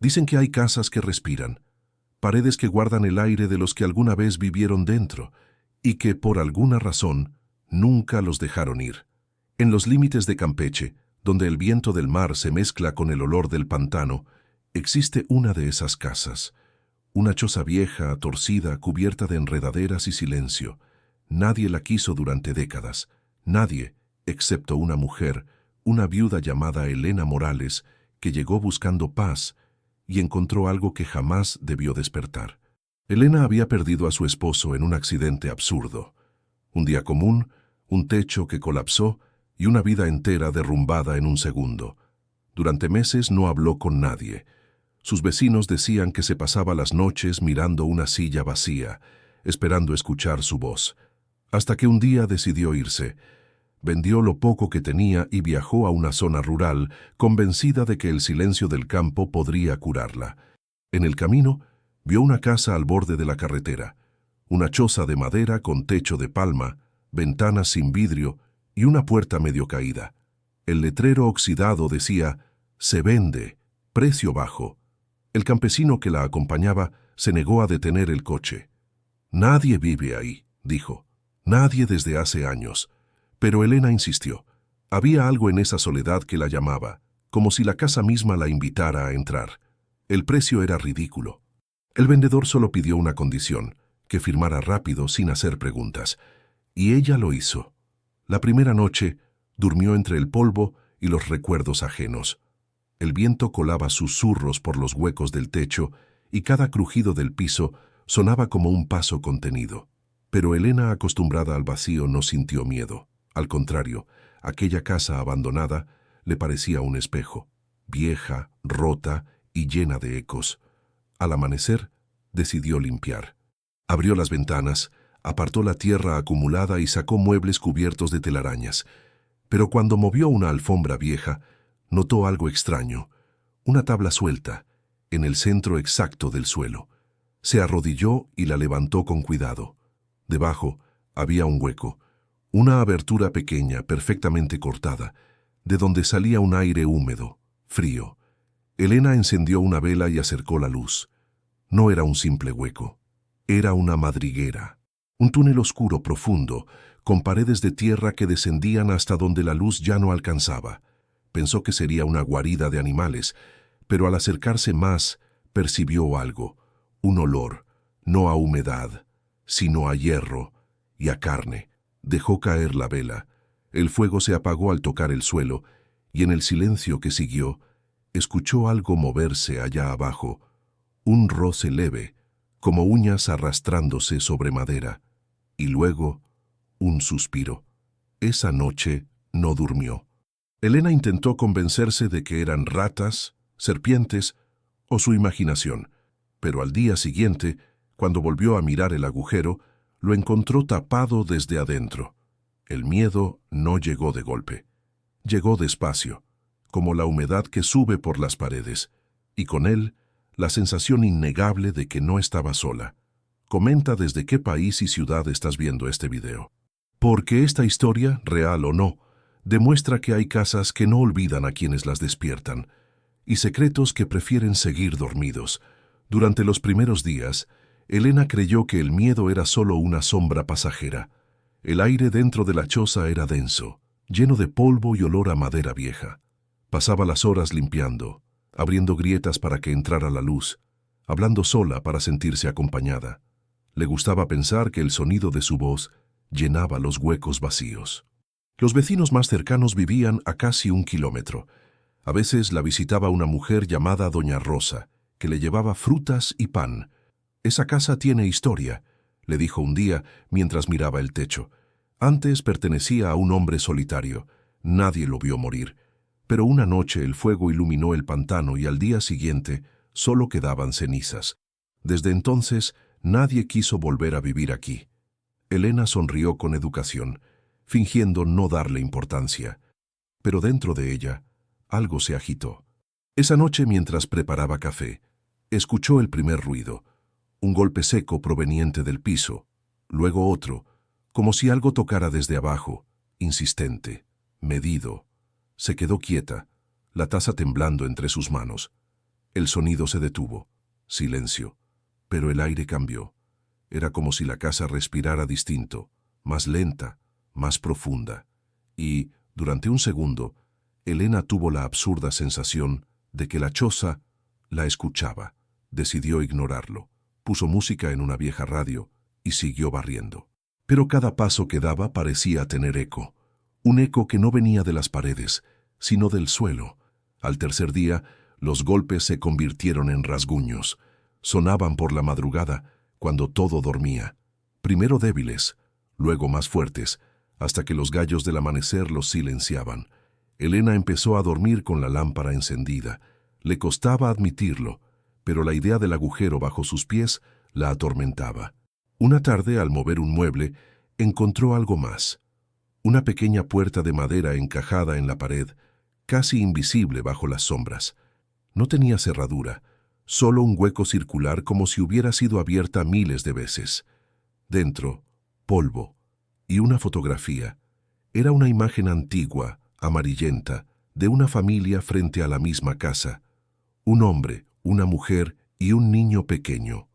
Dicen que hay casas que respiran, paredes que guardan el aire de los que alguna vez vivieron dentro y que, por alguna razón, nunca los dejaron ir. En los límites de Campeche, donde el viento del mar se mezcla con el olor del pantano, existe una de esas casas. Una choza vieja, torcida, cubierta de enredaderas y silencio. Nadie la quiso durante décadas. Nadie, excepto una mujer, una viuda llamada Elena Morales, que llegó buscando paz y encontró algo que jamás debió despertar. Elena había perdido a su esposo en un accidente absurdo. Un día común, un techo que colapsó y una vida entera derrumbada en un segundo. Durante meses no habló con nadie. Sus vecinos decían que se pasaba las noches mirando una silla vacía, esperando escuchar su voz. Hasta que un día decidió irse. Vendió lo poco que tenía y viajó a una zona rural, convencida de que el silencio del campo podría curarla. En el camino, vio una casa al borde de la carretera, una choza de madera con techo de palma, ventanas sin vidrio y una puerta medio caída. El letrero oxidado decía, «Se vende, precio bajo». El campesino que la acompañaba se negó a detener el coche. «Nadie vive ahí», dijo. «Nadie desde hace años». Pero Elena insistió. Había algo en esa soledad que la llamaba, como si la casa misma la invitara a entrar. El precio era ridículo. El vendedor solo pidió una condición, que firmara rápido sin hacer preguntas. Y ella lo hizo. La primera noche, durmió entre el polvo y los recuerdos ajenos. El viento colaba susurros por los huecos del techo y cada crujido del piso sonaba como un paso contenido. Pero Elena, acostumbrada al vacío, no sintió miedo. Al contrario, aquella casa abandonada le parecía un espejo, vieja, rota y llena de ecos. Al amanecer, decidió limpiar. Abrió las ventanas, apartó la tierra acumulada y sacó muebles cubiertos de telarañas. Pero cuando movió una alfombra vieja, notó algo extraño, una tabla suelta, en el centro exacto del suelo. Se arrodilló y la levantó con cuidado. Debajo había un hueco, una abertura pequeña, perfectamente cortada, de donde salía un aire húmedo, frío. Elena encendió una vela y acercó la luz. No era un simple hueco, era una madriguera, un túnel oscuro profundo, con paredes de tierra que descendían hasta donde la luz ya no alcanzaba. Pensó que sería una guarida de animales, pero al acercarse más, percibió algo, un olor, no a humedad, sino a hierro y a carne. Dejó caer la vela. El fuego se apagó al tocar el suelo, y en el silencio que siguió, escuchó algo moverse allá abajo, un roce leve, como uñas arrastrándose sobre madera, y luego un suspiro. Esa noche no durmió. Elena intentó convencerse de que eran ratas, serpientes o su imaginación, pero al día siguiente, cuando volvió a mirar el agujero, lo encontró tapado desde adentro. El miedo no llegó de golpe. Llegó despacio, como la humedad que sube por las paredes, y con él la sensación innegable de que no estaba sola. Comenta desde qué país y ciudad estás viendo este video. Porque esta historia, real o no, demuestra que hay casas que no olvidan a quienes las despiertan, y secretos que prefieren seguir dormidos. Durante los primeros días, Elena creyó que el miedo era solo una sombra pasajera. El aire dentro de la choza era denso, lleno de polvo y olor a madera vieja. Pasaba las horas limpiando, abriendo grietas para que entrara la luz, hablando sola para sentirse acompañada. Le gustaba pensar que el sonido de su voz llenaba los huecos vacíos. Los vecinos más cercanos vivían a casi 1 kilómetro. A veces la visitaba una mujer llamada Doña Rosa, que le llevaba frutas y pan. «Esa casa tiene historia», le dijo un día mientras miraba el techo. Antes pertenecía a un hombre solitario. Nadie lo vio morir. Pero una noche el fuego iluminó el pantano y al día siguiente solo quedaban cenizas. Desde entonces nadie quiso volver a vivir aquí. Elena sonrió con educación, fingiendo no darle importancia. Pero dentro de ella, algo se agitó. Esa noche, mientras preparaba café, escuchó el primer ruido. Un golpe seco proveniente del piso, luego otro, como si algo tocara desde abajo, insistente, medido. Se quedó quieta, la taza temblando entre sus manos. El sonido se detuvo. Silencio. Pero el aire cambió. Era como si la casa respirara distinto, más lenta, más profunda. Y, durante un segundo, Elena tuvo la absurda sensación de que la choza la escuchaba. Decidió ignorarlo. Puso música en una vieja radio y siguió barriendo. Pero cada paso que daba parecía tener eco. Un eco que no venía de las paredes, sino del suelo. Al tercer día, los golpes se convirtieron en rasguños. Sonaban por la madrugada, cuando todo dormía. Primero débiles, luego más fuertes, hasta que los gallos del amanecer los silenciaban. Elena empezó a dormir con la lámpara encendida. Le costaba admitirlo, pero la idea del agujero bajo sus pies la atormentaba. Una tarde, al mover un mueble, encontró algo más. Una pequeña puerta de madera encajada en la pared, casi invisible bajo las sombras. No tenía cerradura, solo un hueco circular como si hubiera sido abierta miles de veces. Dentro, polvo y una fotografía. Era una imagen antigua, amarillenta, de una familia frente a la misma casa. Un hombre, una mujer y un niño pequeño.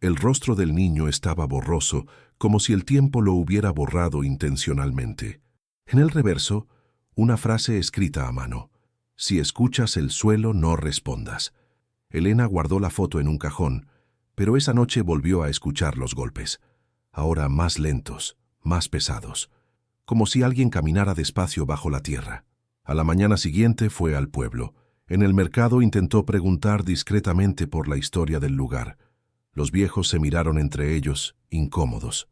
El rostro del niño estaba borroso, como si el tiempo lo hubiera borrado intencionalmente. En el reverso, una frase escrita a mano. Si escuchas el suelo, no respondas. Elena guardó la foto en un cajón, pero esa noche volvió a escuchar los golpes. Ahora más lentos, más pesados. Como si alguien caminara despacio bajo la tierra. A la mañana siguiente fue al pueblo. En el mercado intentó preguntar discretamente por la historia del lugar. Los viejos se miraron entre ellos, incómodos.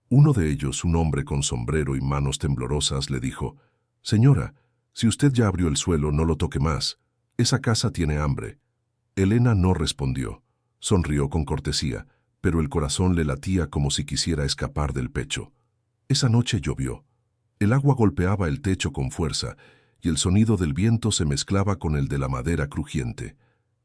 Uno de ellos, un hombre con sombrero y manos temblorosas, le dijo: «Señora, si usted ya abrió el suelo, no lo toque más. Esa casa tiene hambre». Elena no respondió. Sonrió con cortesía, pero el corazón le latía como si quisiera escapar del pecho. Esa noche llovió. El agua golpeaba el techo con fuerza, y el sonido del viento se mezclaba con el de la madera crujiente.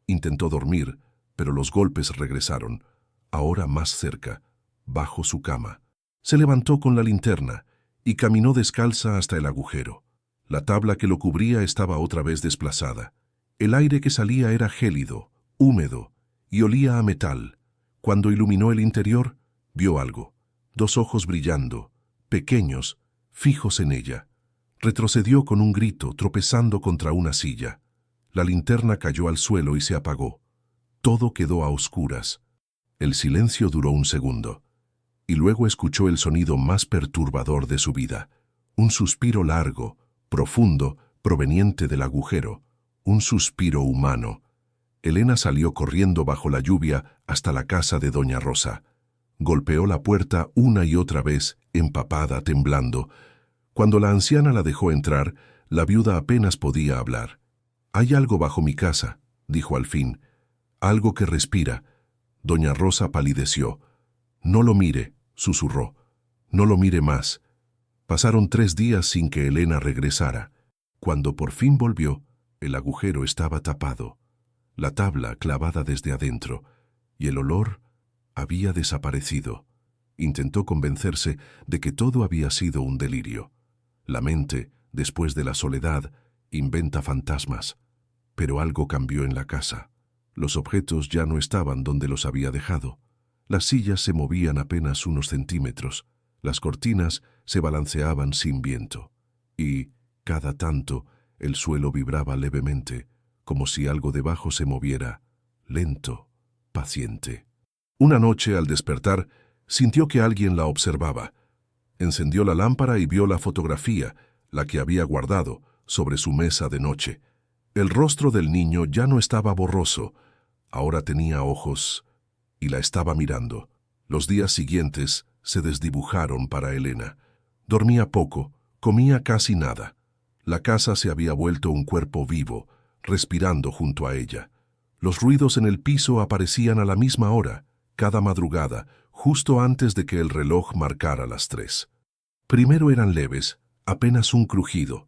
Intentó dormir, pero los golpes regresaron, ahora más cerca, bajo su cama. Se levantó con la linterna y caminó descalza hasta el agujero. La tabla que lo cubría estaba otra vez desplazada. El aire que salía era gélido, húmedo, y olía a metal. Cuando iluminó el interior, vio algo. 2 ojos brillando, pequeños, fijos en ella. Retrocedió con un grito, tropezando contra una silla. La linterna cayó al suelo y se apagó. Todo quedó a oscuras. El silencio duró un segundo, y luego escuchó el sonido más perturbador de su vida. Un suspiro largo, profundo, proveniente del agujero. Un suspiro humano. Elena salió corriendo bajo la lluvia hasta la casa de doña Rosa. Golpeó la puerta una y otra vez, empapada, temblando. Cuando la anciana la dejó entrar, la viuda apenas podía hablar. «Hay algo bajo mi casa», dijo al fin. «Algo que respira». Doña Rosa palideció. «No lo mire», susurró. «No lo mire más». Pasaron 3 días sin que Elena regresara. Cuando por fin volvió, el agujero estaba tapado, la tabla clavada desde adentro, y el olor había desaparecido. Intentó convencerse de que todo había sido un delirio. La mente, después de la soledad, inventa fantasmas. Pero algo cambió en la casa. Los objetos ya no estaban donde los había dejado. Las sillas se movían apenas unos centímetros. Las cortinas se balanceaban sin viento. Y, cada tanto, el suelo vibraba levemente, como si algo debajo se moviera, lento, paciente. Una noche, al despertar, sintió que alguien la observaba. Encendió la lámpara y vio la fotografía, la que había guardado, sobre su mesa de noche. El rostro del niño ya no estaba borroso, ahora tenía ojos, y la estaba mirando. Los días siguientes se desdibujaron para Elena. Dormía poco, comía casi nada. La casa se había vuelto un cuerpo vivo, respirando junto a ella. Los ruidos en el piso aparecían a la misma hora, cada madrugada, justo antes de que el reloj marcara las 3. Primero eran leves, apenas un crujido.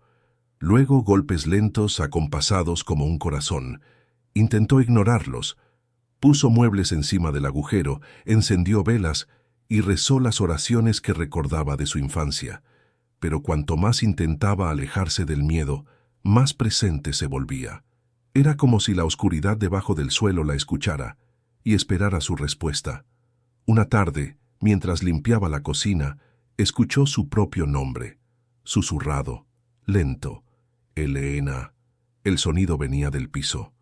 Luego golpes lentos, acompasados como un corazón. Intentó ignorarlos. Puso muebles encima del agujero, encendió velas y rezó las oraciones que recordaba de su infancia. Pero cuanto más intentaba alejarse del miedo, más presente se volvía. Era como si la oscuridad debajo del suelo la escuchara y esperara su respuesta. Una tarde, mientras limpiaba la cocina, escuchó su propio nombre, susurrado, lento. Elena. El sonido venía del piso.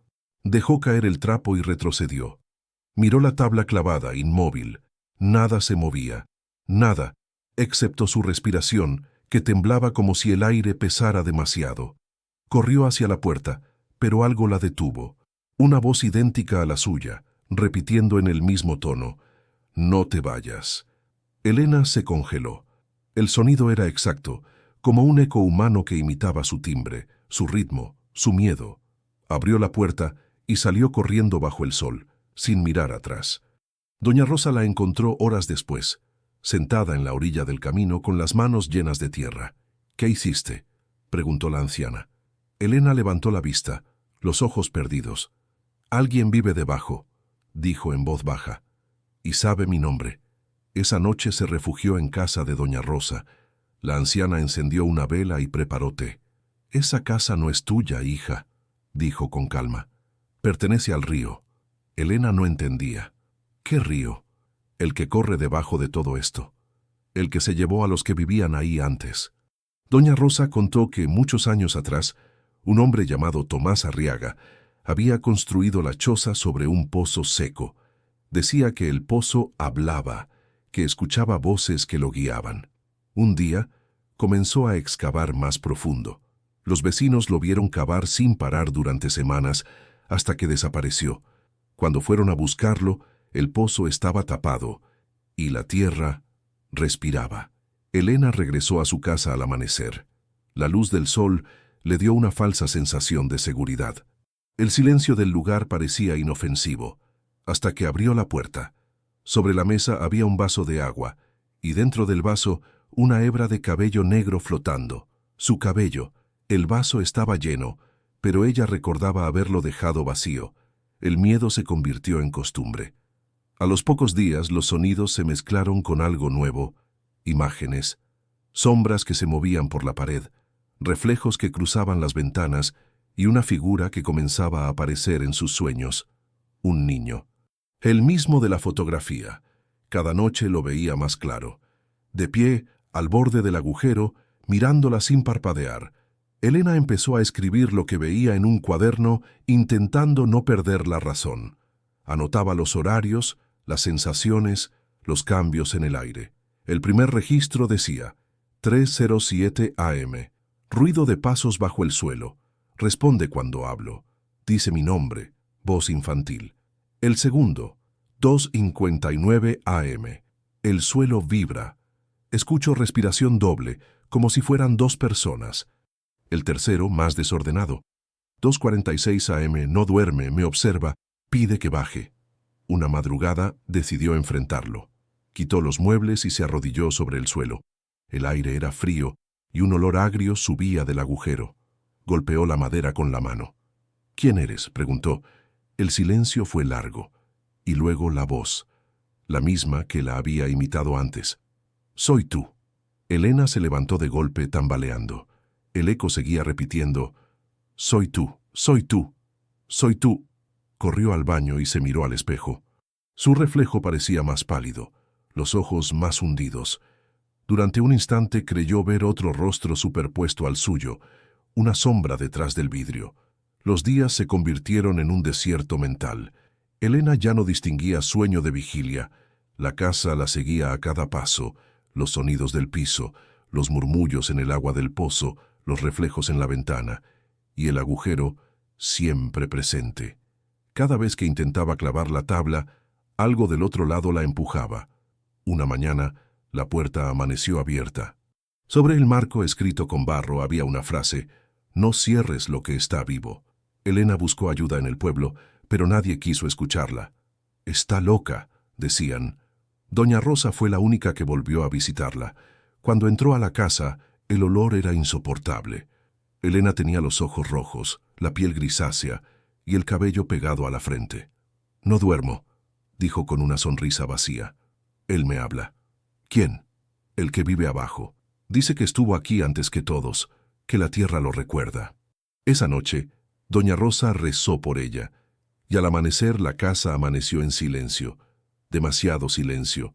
Dejó caer el trapo y retrocedió. Miró la tabla clavada, inmóvil. Nada se movía. Nada, excepto su respiración, que temblaba como si el aire pesara demasiado. Corrió hacia la puerta, pero algo la detuvo. Una voz idéntica a la suya, repitiendo en el mismo tono: «No te vayas». Elena se congeló. El sonido era exacto, como un eco humano que imitaba su timbre, su ritmo, su miedo. Abrió la puerta y salió corriendo bajo el sol, sin mirar atrás. Doña Rosa la encontró horas después, sentada en la orilla del camino con las manos llenas de tierra. «¿Qué hiciste?», preguntó la anciana. Elena levantó la vista, los ojos perdidos. «Alguien vive debajo», dijo en voz baja, «y sabe mi nombre». Esa noche se refugió en casa de doña Rosa. La anciana encendió una vela y preparó té. «Esa casa no es tuya, hija», dijo con calma. «Pertenece al río». Elena no entendía. «¿Qué río?». «El que corre debajo de todo esto. El que se llevó a los que vivían ahí antes». Doña Rosa contó que muchos años atrás, un hombre llamado Tomás Arriaga había construido la choza sobre un pozo seco. Decía que el pozo hablaba, que escuchaba voces que lo guiaban. Un día, comenzó a excavar más profundo. Los vecinos lo vieron cavar sin parar durante semanas, hasta que desapareció. Cuando fueron a buscarlo, el pozo estaba tapado, y la tierra respiraba. Elena regresó a su casa al amanecer. La luz del sol le dio una falsa sensación de seguridad. El silencio del lugar parecía inofensivo, hasta que abrió la puerta. Sobre la mesa había un vaso de agua, y dentro del vaso una hebra de cabello negro flotando. Su cabello. El vaso estaba lleno, pero ella recordaba haberlo dejado vacío. El miedo se convirtió en costumbre. A los pocos días los sonidos se mezclaron con algo nuevo: imágenes, sombras que se movían por la pared, reflejos que cruzaban las ventanas y una figura que comenzaba a aparecer en sus sueños. Un niño. El mismo de la fotografía. Cada noche lo veía más claro. De pie, al borde del agujero, mirándola sin parpadear, Elena empezó a escribir lo que veía en un cuaderno, intentando no perder la razón. Anotaba los horarios, las sensaciones, los cambios en el aire. El primer registro decía: 3:07 a.m. Ruido de pasos bajo el suelo. Responde cuando hablo. Dice mi nombre. Voz infantil. El segundo: 2:59 a.m. El suelo vibra. Escucho respiración doble, como si fueran dos personas. El tercero, más desordenado: 2:46 a.m. No duerme, me observa, pide que baje. Una madrugada decidió enfrentarlo. Quitó los muebles y se arrodilló sobre el suelo. El aire era frío y un olor agrio subía del agujero. Golpeó la madera con la mano. «¿Quién eres?», preguntó. El silencio fue largo, y luego la voz, la misma que la había imitado antes. «Soy tú». Elena se levantó de golpe, tambaleando. El eco seguía repitiendo: «Soy tú, soy tú, soy tú». Corrió al baño y se miró al espejo. Su reflejo parecía más pálido, los ojos más hundidos. Durante un instante creyó ver otro rostro superpuesto al suyo, una sombra detrás del vidrio. Los días se convirtieron en un desierto mental. Elena ya no distinguía sueño de vigilia. La casa la seguía a cada paso, los sonidos del piso, los murmullos en el agua del pozo, los reflejos en la ventana, y el agujero siempre presente. Cada vez que intentaba clavar la tabla, algo del otro lado la empujaba. Una mañana, la puerta amaneció abierta. Sobre el marco escrito con barro había una frase: «No cierres lo que está vivo». Elena buscó ayuda en el pueblo, pero nadie quiso escucharla. «Está loca», decían. Doña Rosa fue la única que volvió a visitarla. Cuando entró a la casa, el olor era insoportable. Elena tenía los ojos rojos, la piel grisácea y el cabello pegado a la frente. «No duermo», dijo con una sonrisa vacía. «Él me habla». «¿Quién?». «El que vive abajo. Dice que estuvo aquí antes que todos, que la tierra lo recuerda». Esa noche, Doña Rosa rezó por ella, y al amanecer la casa amaneció en silencio, demasiado silencio.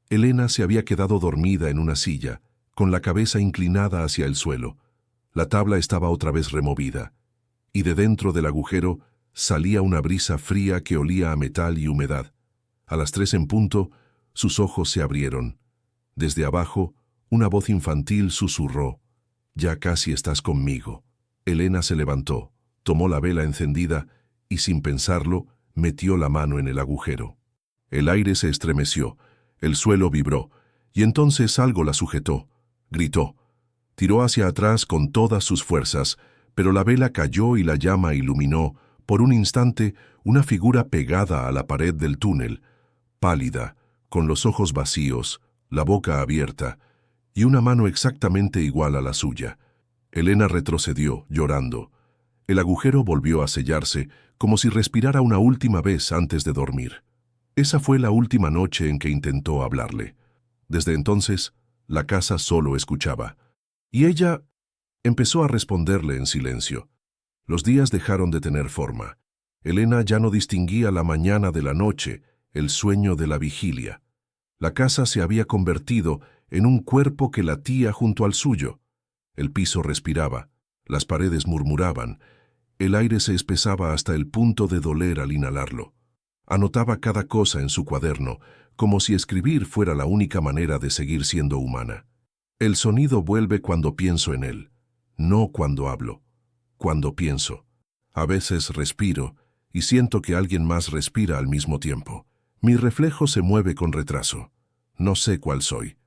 Elena se había quedado dormida en una silla, con la cabeza inclinada hacia el suelo. La tabla estaba otra vez removida, y de dentro del agujero salía una brisa fría que olía a metal y humedad. A las 3 en punto, sus ojos se abrieron. Desde abajo, una voz infantil susurró: «Ya casi estás conmigo». Elena se levantó, tomó la vela encendida y, sin pensarlo, metió la mano en el agujero. El aire se estremeció, el suelo vibró, y entonces algo la sujetó. Gritó. Tiró hacia atrás con todas sus fuerzas, pero la vela cayó y la llama iluminó, por un instante, una figura pegada a la pared del túnel, pálida, con los ojos vacíos, la boca abierta, y una mano exactamente igual a la suya. Elena retrocedió, llorando. El agujero volvió a sellarse, como si respirara una última vez antes de dormir. Esa fue la última noche en que intentó hablarle. Desde entonces, la casa solo escuchaba. Y ella empezó a responderle en silencio. Los días dejaron de tener forma. Elena ya no distinguía la mañana de la noche, el sueño de la vigilia. La casa se había convertido en un cuerpo que latía junto al suyo. El piso respiraba, las paredes murmuraban, el aire se espesaba hasta el punto de doler al inhalarlo. Anotaba cada cosa en su cuaderno, como si escribir fuera la única manera de seguir siendo humana. El sonido vuelve cuando pienso en él, no cuando hablo, cuando pienso. A veces respiro y siento que alguien más respira al mismo tiempo. Mi reflejo se mueve con retraso. No sé cuál soy.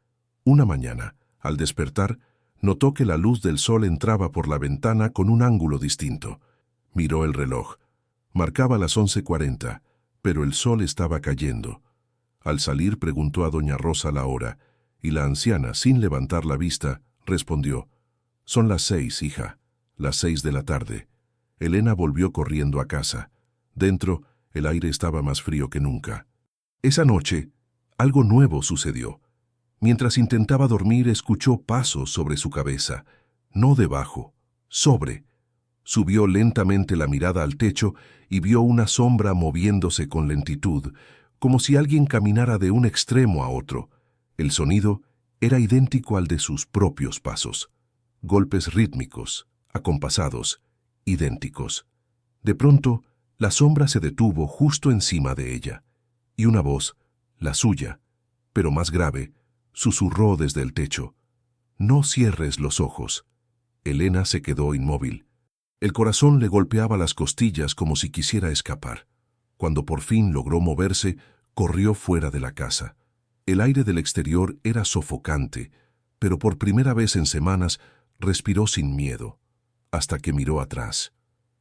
Una mañana, al despertar, notó que la luz del sol entraba por la ventana con un ángulo distinto. Miró el reloj. Marcaba las 11:40, pero el sol estaba cayendo. Al salir preguntó a doña Rosa la hora, y la anciana, sin levantar la vista, respondió: «Son las 6, hija, las 6 de la tarde». Elena volvió corriendo a casa. Dentro, el aire estaba más frío que nunca. Esa noche, algo nuevo sucedió. Mientras intentaba dormir, escuchó pasos sobre su cabeza, no debajo, sobre. Subió lentamente la mirada al techo y vio una sombra moviéndose con lentitud, como si alguien caminara de un extremo a otro. El sonido era idéntico al de sus propios pasos. Golpes rítmicos, acompasados, idénticos. De pronto, la sombra se detuvo justo encima de ella, y una voz, la suya, pero más grave, susurró desde el techo: «No cierres los ojos». Elena se quedó inmóvil. El corazón le golpeaba las costillas como si quisiera escapar. Cuando por fin logró moverse, corrió fuera de la casa. El aire del exterior era sofocante, pero por primera vez en semanas respiró sin miedo, hasta que miró atrás.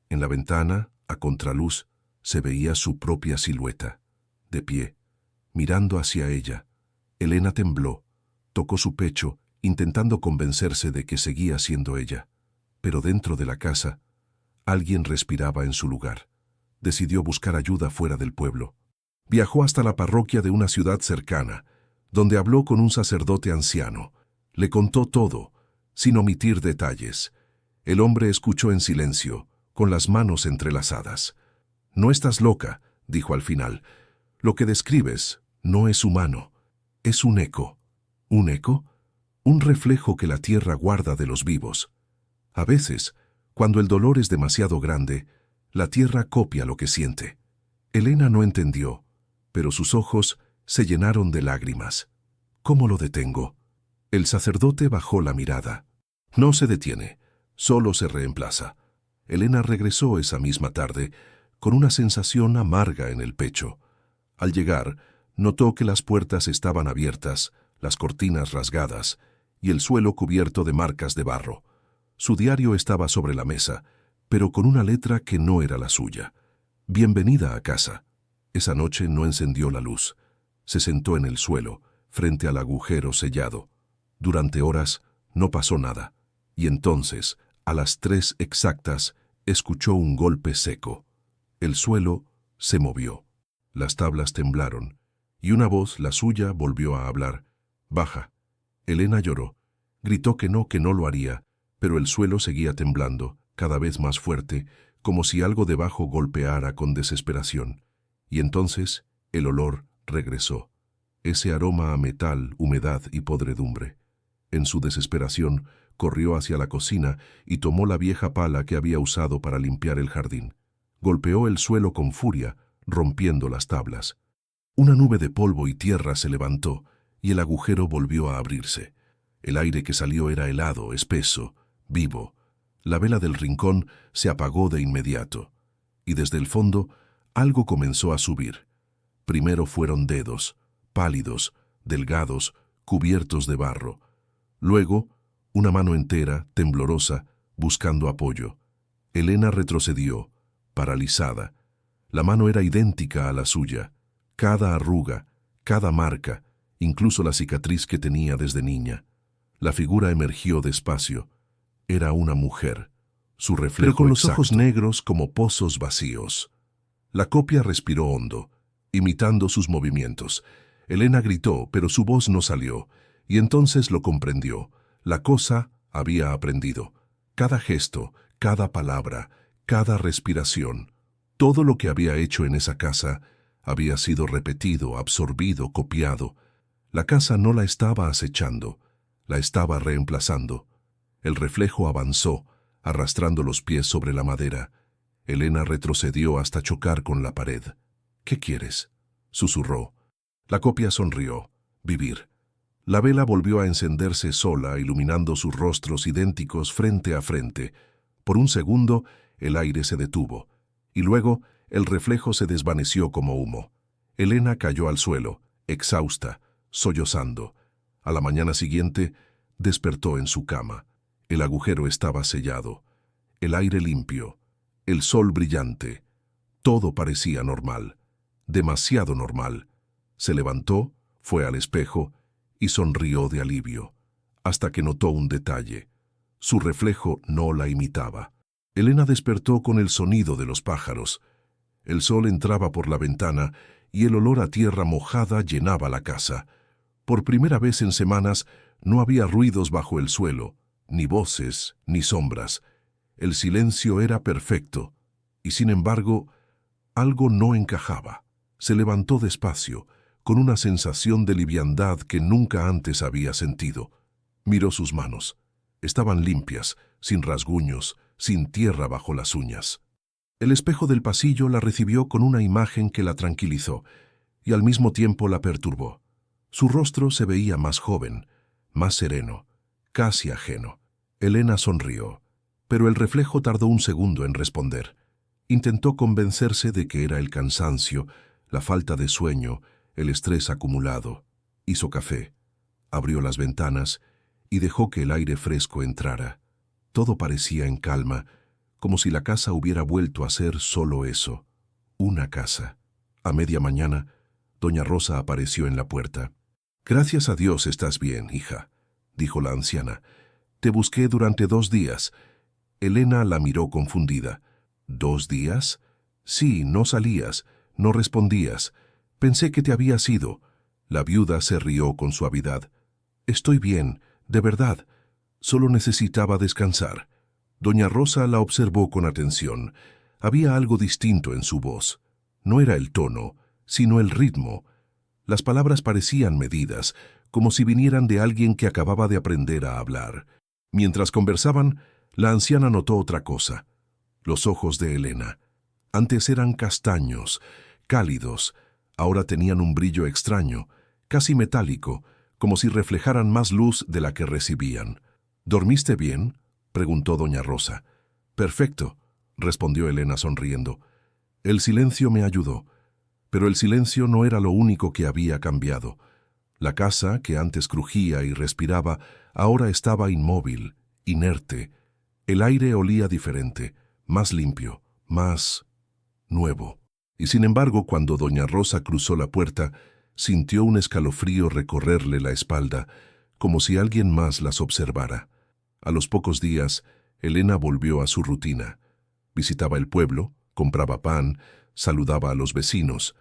En la ventana, a contraluz, se veía su propia silueta, de pie, mirando hacia ella. Elena tembló, tocó su pecho, intentando convencerse de que seguía siendo ella. Pero dentro de la casa, alguien respiraba en su lugar. Decidió buscar ayuda fuera del pueblo. Viajó hasta la parroquia de una ciudad cercana, donde habló con un sacerdote anciano. Le contó todo, sin omitir detalles. El hombre escuchó en silencio, con las manos entrelazadas. «No estás loca», dijo al final. «Lo que describes no es humano. Es un eco». ¿Un eco? Un reflejo que la tierra guarda de los vivos. A veces, cuando el dolor es demasiado grande, la tierra copia lo que siente. Elena no entendió, pero sus ojos se llenaron de lágrimas. ¿Cómo lo detengo? El sacerdote bajó la mirada. No se detiene, solo se reemplaza. Elena regresó esa misma tarde, con una sensación amarga en el pecho. Al llegar, notó que las puertas estaban abiertas, las cortinas rasgadas, y el suelo cubierto de marcas de barro. Su diario estaba sobre la mesa, pero con una letra que no era la suya. «Bienvenida a casa». Esa noche no encendió la luz. Se sentó en el suelo, frente al agujero sellado. Durante horas no pasó nada, y entonces, a las 3 exactas, escuchó un golpe seco. El suelo se movió. Las tablas temblaron, y una voz, la suya, volvió a hablar. «Baja». Elena lloró. Gritó que no lo haría, pero el suelo seguía temblando, cada vez más fuerte, como si algo debajo golpeara con desesperación. Y entonces el olor regresó, ese aroma a metal, humedad y podredumbre. En su desesperación, corrió hacia la cocina y tomó la vieja pala que había usado para limpiar el jardín. Golpeó el suelo con furia, rompiendo las tablas. Una nube de polvo y tierra se levantó y el agujero volvió a abrirse. El aire que salió era helado, espeso, vivo. La vela del rincón se apagó de inmediato, y desde el fondo algo comenzó a subir. Primero fueron dedos, pálidos, delgados, cubiertos de barro. Luego, una mano entera, temblorosa, buscando apoyo. Elena retrocedió, paralizada. La mano era idéntica a la suya. Cada arruga, cada marca, incluso la cicatriz que tenía desde niña. La figura emergió despacio. Era una mujer, su reflejo pero con los ojos negros como pozos vacíos. La copia respiró hondo, imitando sus movimientos. Elena gritó, pero su voz no salió, y entonces lo comprendió. La cosa había aprendido. Cada gesto, cada palabra, cada respiración, todo lo que había hecho en esa casa había sido repetido, absorbido, copiado. La casa no la estaba acechando, la estaba reemplazando. El reflejo avanzó, arrastrando los pies sobre la madera. Elena retrocedió hasta chocar con la pared. «¿Qué quieres?», susurró. La copia sonrió. «Vivir». La vela volvió a encenderse sola, iluminando sus rostros idénticos frente a frente. Por un segundo, el aire se detuvo, y luego el reflejo se desvaneció como humo. Elena cayó al suelo, exhausta, sollozando. A la mañana siguiente, despertó en su cama. El agujero estaba sellado, el aire limpio, el sol brillante. Todo parecía normal, demasiado normal. Se levantó, fue al espejo y sonrió de alivio, hasta que notó un detalle. Su reflejo no la imitaba. Elena despertó con el sonido de los pájaros. El sol entraba por la ventana y el olor a tierra mojada llenaba la casa. Por primera vez en semanas no había ruidos bajo el suelo, ni voces, ni sombras. El silencio era perfecto, y sin embargo, algo no encajaba. Se levantó despacio, con una sensación de liviandad que nunca antes había sentido. Miró sus manos. Estaban limpias, sin rasguños, sin tierra bajo las uñas. El espejo del pasillo la recibió con una imagen que la tranquilizó, y al mismo tiempo la perturbó. Su rostro se veía más joven, más sereno, casi ajeno. Elena sonrió, pero el reflejo tardó un segundo en responder. Intentó convencerse de que era el cansancio, la falta de sueño, el estrés acumulado. Hizo café, abrió las ventanas y dejó que el aire fresco entrara. Todo parecía en calma, como si la casa hubiera vuelto a ser solo eso, una casa. A media mañana, doña Rosa apareció en la puerta. «Gracias a Dios estás bien, hija», dijo la anciana. «Te busqué durante 2 días». Elena la miró confundida. «¿2 días? Sí, no salías, no respondías. Pensé que te habías ido». La viuda se rió con suavidad. «Estoy bien, de verdad. Solo necesitaba descansar». Doña Rosa la observó con atención. Había algo distinto en su voz. No era el tono, sino el ritmo. Las palabras parecían medidas, como si vinieran de alguien que acababa de aprender a hablar. Mientras conversaban, la anciana notó otra cosa. Los ojos de Elena. Antes eran castaños, cálidos. Ahora tenían un brillo extraño, casi metálico, como si reflejaran más luz de la que recibían. «¿Dormiste bien?», preguntó doña Rosa. «Perfecto», respondió Elena sonriendo. «El silencio me ayudó». Pero el silencio no era lo único que había cambiado. La casa, que antes crujía y respiraba, ahora estaba inmóvil, inerte. El aire olía diferente, más limpio, más nuevo. Y sin embargo, cuando doña Rosa cruzó la puerta, sintió un escalofrío recorrerle la espalda, como si alguien más las observara. A los pocos días, Elena volvió a su rutina. Visitaba el pueblo, compraba pan, saludaba a los vecinos,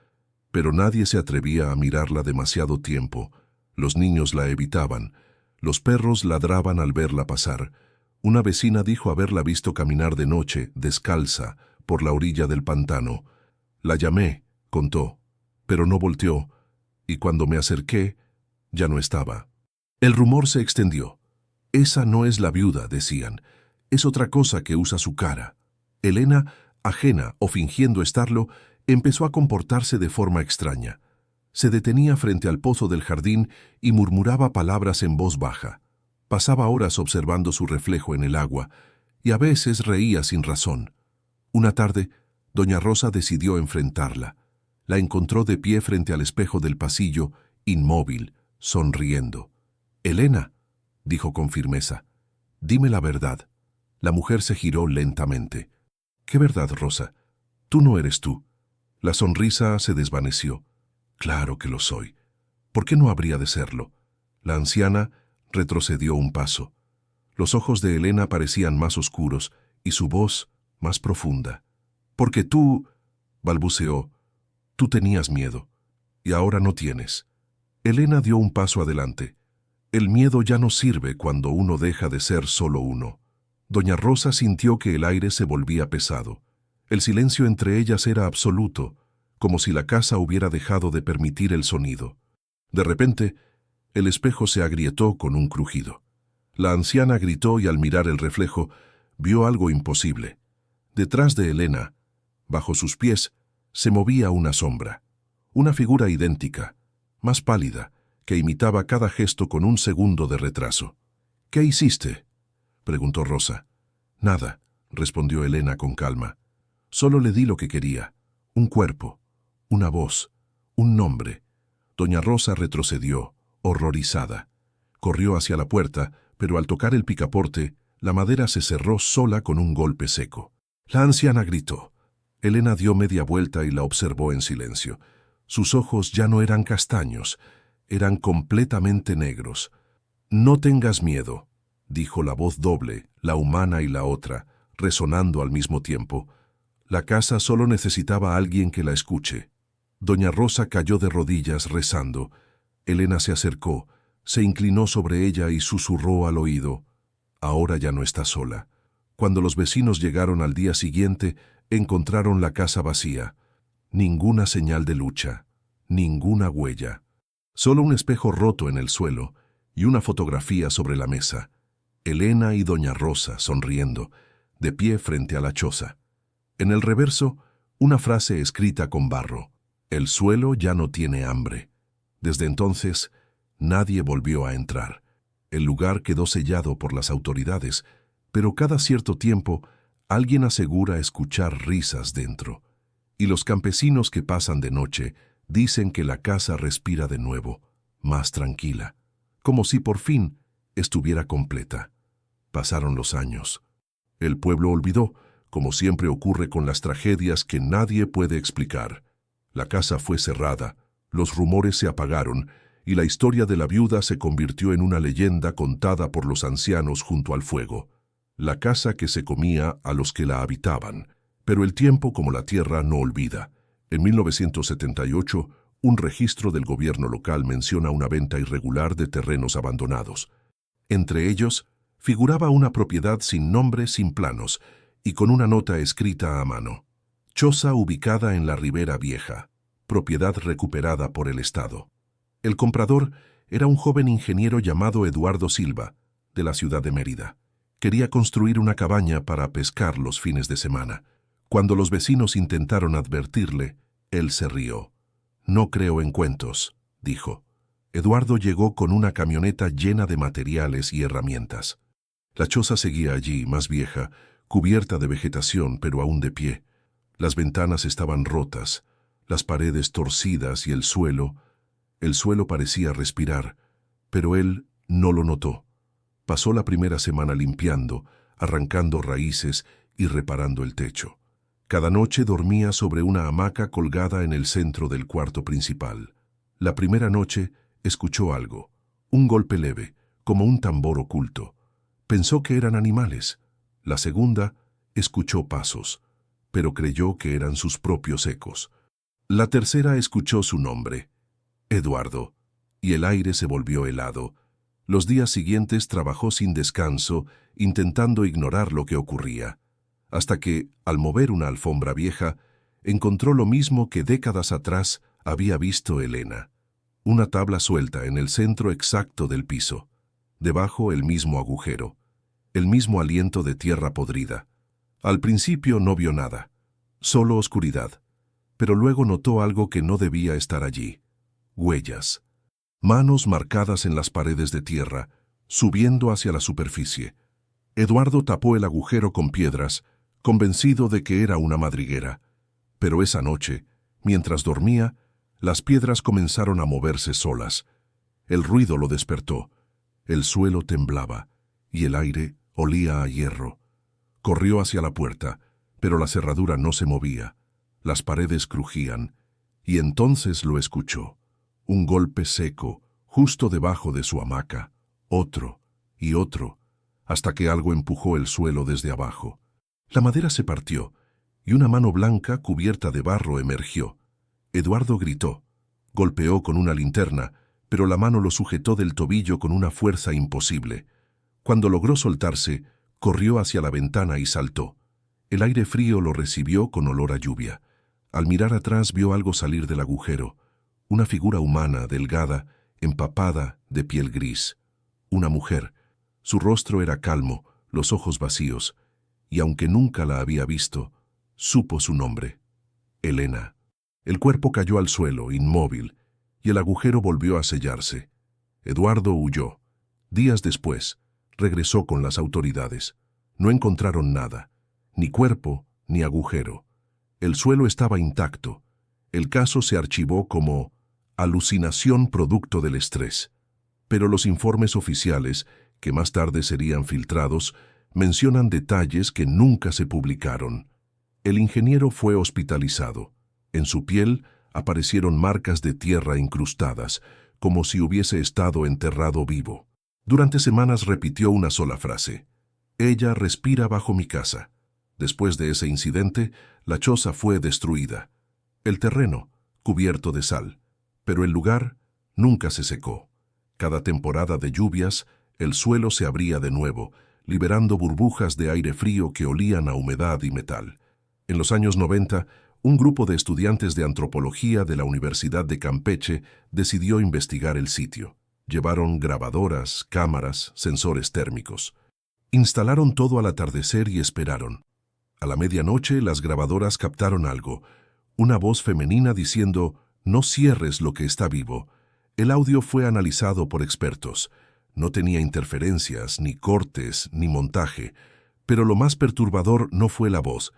pero nadie se atrevía a mirarla demasiado tiempo. Los niños la evitaban, los perros ladraban al verla pasar. Una vecina dijo haberla visto caminar de noche, descalza, por la orilla del pantano. La llamé, contó, pero no volteó, y cuando me acerqué, ya no estaba. El rumor se extendió. Esa no es la viuda, decían. Es otra cosa que usa su cara. Elena, ajena o fingiendo estarlo, empezó a comportarse de forma extraña. Se detenía frente al pozo del jardín y murmuraba palabras en voz baja. Pasaba horas observando su reflejo en el agua y a veces reía sin razón. Una tarde, doña Rosa decidió enfrentarla. La encontró de pie frente al espejo del pasillo, inmóvil, sonriendo. «Elena», dijo con firmeza, «dime la verdad». La mujer se giró lentamente. «¿Qué verdad, Rosa? Tú no eres tú». La sonrisa se desvaneció. «Claro que lo soy. ¿Por qué no habría de serlo?» La anciana retrocedió un paso. Los ojos de Elena parecían más oscuros y su voz más profunda. «Porque tú», balbuceó, «tú tenías miedo, y ahora no tienes». Elena dio un paso adelante. El miedo ya no sirve cuando uno deja de ser solo uno. Doña Rosa sintió que el aire se volvía pesado. El silencio entre ellas era absoluto, como si la casa hubiera dejado de permitir el sonido. De repente, el espejo se agrietó con un crujido. La anciana gritó y al mirar el reflejo, vio algo imposible. Detrás de Elena, bajo sus pies, se movía una sombra. Una figura idéntica, más pálida, que imitaba cada gesto con un segundo de retraso. «¿Qué hiciste?», preguntó Rosa. «Nada», respondió Elena con calma. «Solo le di lo que quería. Un cuerpo, una voz, un nombre». Doña Rosa retrocedió, horrorizada. Corrió hacia la puerta, pero al tocar el picaporte, la madera se cerró sola con un golpe seco. La anciana gritó. Elena dio media vuelta y la observó en silencio. Sus ojos ya no eran castaños, eran completamente negros. «No tengas miedo», dijo la voz doble, la humana y la otra, resonando al mismo tiempo. La casa solo necesitaba a alguien que la escuche. Doña Rosa cayó de rodillas rezando. Elena se acercó, se inclinó sobre ella y susurró al oído. «Ahora ya no está sola». Cuando los vecinos llegaron al día siguiente, encontraron la casa vacía. Ninguna señal de lucha, ninguna huella. Solo un espejo roto en el suelo y una fotografía sobre la mesa. Elena y doña Rosa sonriendo, de pie frente a la choza. En el reverso, una frase escrita con barro. «El suelo ya no tiene hambre». Desde entonces, nadie volvió a entrar. El lugar quedó sellado por las autoridades, pero cada cierto tiempo alguien asegura escuchar risas dentro. Y los campesinos que pasan de noche dicen que la casa respira de nuevo, más tranquila, como si por fin estuviera completa. Pasaron los años. El pueblo olvidó, como siempre ocurre con las tragedias que nadie puede explicar. La casa fue cerrada, los rumores se apagaron y la historia de la viuda se convirtió en una leyenda contada por los ancianos junto al fuego. La casa que se comía a los que la habitaban, pero el tiempo, como la tierra, no olvida. En 1978, un registro del gobierno local menciona una venta irregular de terrenos abandonados. Entre ellos, figuraba una propiedad sin nombre, sin planos, y con una nota escrita a mano. Choza ubicada en la Ribera Vieja, propiedad recuperada por el Estado. El comprador era un joven ingeniero llamado Eduardo Silva, de la ciudad de Mérida. Quería construir una cabaña para pescar los fines de semana. Cuando los vecinos intentaron advertirle, él se rió. «No creo en cuentos», dijo. Eduardo llegó con una camioneta llena de materiales y herramientas. La choza seguía allí, más vieja, cubierta de vegetación, pero aún de pie. Las ventanas estaban rotas, las paredes torcidas y el suelo parecía respirar, pero él no lo notó. Pasó la primera semana limpiando, arrancando raíces y reparando el techo. Cada noche dormía sobre una hamaca colgada en el centro del cuarto principal. La primera noche escuchó algo, un golpe leve, como un tambor oculto. Pensó que eran animales. La segunda, escuchó pasos, pero creyó que eran sus propios ecos. La tercera escuchó su nombre, Eduardo, y el aire se volvió helado. Los días siguientes trabajó sin descanso, intentando ignorar lo que ocurría, hasta que, al mover una alfombra vieja, encontró lo mismo que décadas atrás había visto Elena. Una tabla suelta en el centro exacto del piso. Debajo el mismo agujero, el mismo aliento de tierra podrida. Al principio no vio nada, solo oscuridad, pero luego notó algo que no debía estar allí. Huellas. Manos marcadas en las paredes de tierra, subiendo hacia la superficie. Eduardo tapó el agujero con piedras, convencido de que era una madriguera. Pero esa noche, mientras dormía, las piedras comenzaron a moverse solas. El ruido lo despertó. El suelo temblaba y el aire olía a hierro. Corrió hacia la puerta, pero la cerradura no se movía. Las paredes crujían, y entonces lo escuchó. Un golpe seco, justo debajo de su hamaca, otro y otro, hasta que algo empujó el suelo desde abajo. La madera se partió, y una mano blanca cubierta de barro emergió. Eduardo gritó. Golpeó con una linterna, pero la mano lo sujetó del tobillo con una fuerza imposible. Cuando logró soltarse, corrió hacia la ventana y saltó. El aire frío lo recibió con olor a lluvia. Al mirar atrás vio algo salir del agujero. Una figura humana, delgada, empapada, de piel gris. Una mujer. Su rostro era calmo, los ojos vacíos, y aunque nunca la había visto, supo su nombre. Elena. El cuerpo cayó al suelo, inmóvil, y el agujero volvió a sellarse. Eduardo huyó. Días después, regresó con las autoridades. No encontraron nada, ni cuerpo, ni agujero. El suelo estaba intacto. El caso se archivó como alucinación producto del estrés. Pero los informes oficiales, que más tarde serían filtrados, mencionan detalles que nunca se publicaron. El ingeniero fue hospitalizado. En su piel aparecieron marcas de tierra incrustadas, como si hubiese estado enterrado vivo. Durante semanas repitió una sola frase: «Ella respira bajo mi casa». Después de ese incidente, la choza fue destruida. El terreno, cubierto de sal, pero el lugar nunca se secó. Cada temporada de lluvias, el suelo se abría de nuevo, liberando burbujas de aire frío que olían a humedad y metal. En los años 90, un grupo de estudiantes de antropología de la Universidad de Campeche decidió investigar el sitio. Llevaron grabadoras, cámaras, sensores térmicos. Instalaron todo al atardecer y esperaron. A la medianoche, las grabadoras captaron algo. Una voz femenina diciendo: «No cierres lo que está vivo». El audio fue analizado por expertos. No tenía interferencias, ni cortes, ni montaje. Pero lo más perturbador no fue la voz,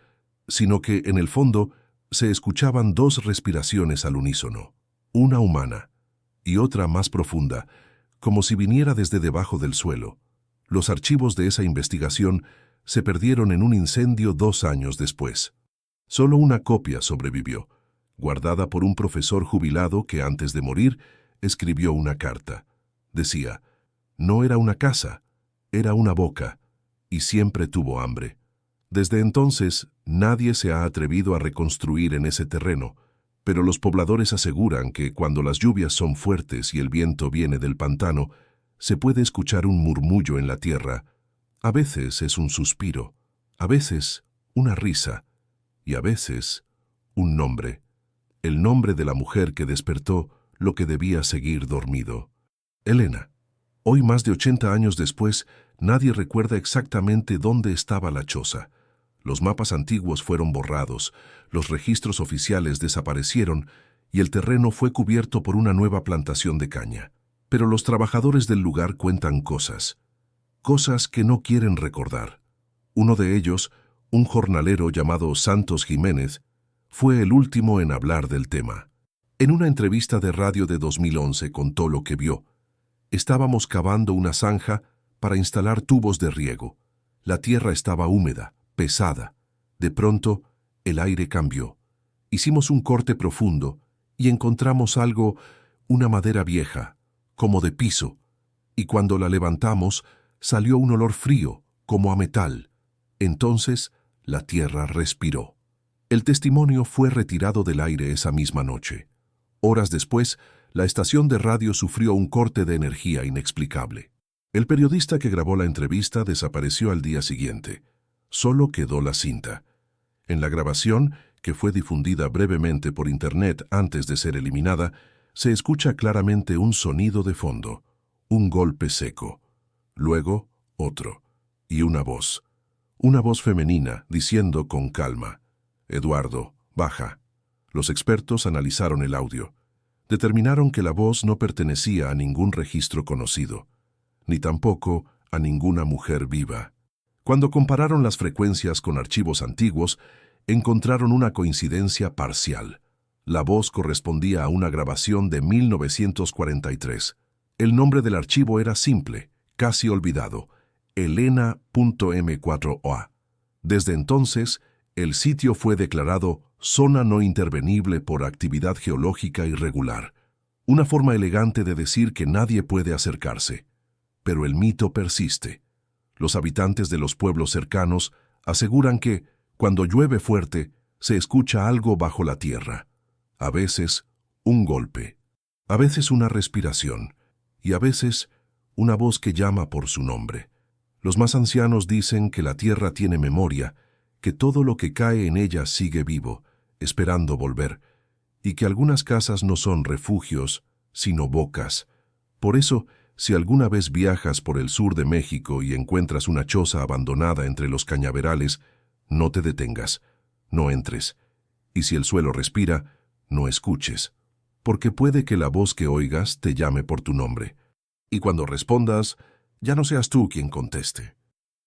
sino que, en el fondo, se escuchaban dos respiraciones al unísono. Una humana y otra más profunda, como si viniera desde debajo del suelo. Los archivos de esa investigación se perdieron en un incendio 2 años después. Solo una copia sobrevivió, guardada por un profesor jubilado que antes de morir escribió una carta. Decía: «No era una casa, era una boca, y siempre tuvo hambre». Desde entonces, nadie se ha atrevido a reconstruir en ese terreno, pero los pobladores aseguran que cuando las lluvias son fuertes y el viento viene del pantano, se puede escuchar un murmullo en la tierra. A veces es un suspiro, a veces una risa, y a veces un nombre. El nombre de la mujer que despertó lo que debía seguir dormido. Elena. Hoy, más de 80 años después, nadie recuerda exactamente dónde estaba la choza. Los mapas antiguos fueron borrados, los registros oficiales desaparecieron y el terreno fue cubierto por una nueva plantación de caña. Pero los trabajadores del lugar cuentan cosas que no quieren recordar. Uno de ellos, un jornalero llamado Santos Jiménez, fue el último en hablar del tema. En una entrevista de radio de 2011 contó lo que vio. Estábamos cavando una zanja para instalar tubos de riego. La tierra estaba húmeda, pesada. De pronto, el aire cambió. Hicimos un corte profundo y encontramos algo, una madera vieja, como de piso, y cuando la levantamos, salió un olor frío, como a metal. Entonces, la tierra respiró. El testimonio fue retirado del aire esa misma noche. Horas después, la estación de radio sufrió un corte de energía inexplicable. El periodista que grabó la entrevista desapareció al día siguiente. Solo quedó la cinta. En la grabación, que fue difundida brevemente por internet antes de ser eliminada, se escucha claramente un sonido de fondo, un golpe seco. Luego, otro, y una voz femenina diciendo con calma: «Eduardo, baja». Los expertos analizaron el audio. Determinaron que la voz no pertenecía a ningún registro conocido, ni tampoco a ninguna mujer viva. Cuando compararon las frecuencias con archivos antiguos, encontraron una coincidencia parcial. La voz correspondía a una grabación de 1943. El nombre del archivo era simple, casi olvidado: Elena.m4a. Desde entonces, el sitio fue declarado zona no intervenible por actividad geológica irregular, una forma elegante de decir que nadie puede acercarse. Pero el mito persiste. Los habitantes de los pueblos cercanos aseguran que, cuando llueve fuerte, se escucha algo bajo la tierra. A veces, un golpe, a veces una respiración, y a veces una voz que llama por su nombre. Los más ancianos dicen que la tierra tiene memoria, que todo lo que cae en ella sigue vivo, esperando volver, y que algunas casas no son refugios, sino bocas. Por eso, si alguna vez viajas por el sur de México y encuentras una choza abandonada entre los cañaverales, no te detengas, no entres, y si el suelo respira, no escuches, porque puede que la voz que oigas te llame por tu nombre, y cuando respondas, ya no seas tú quien conteste.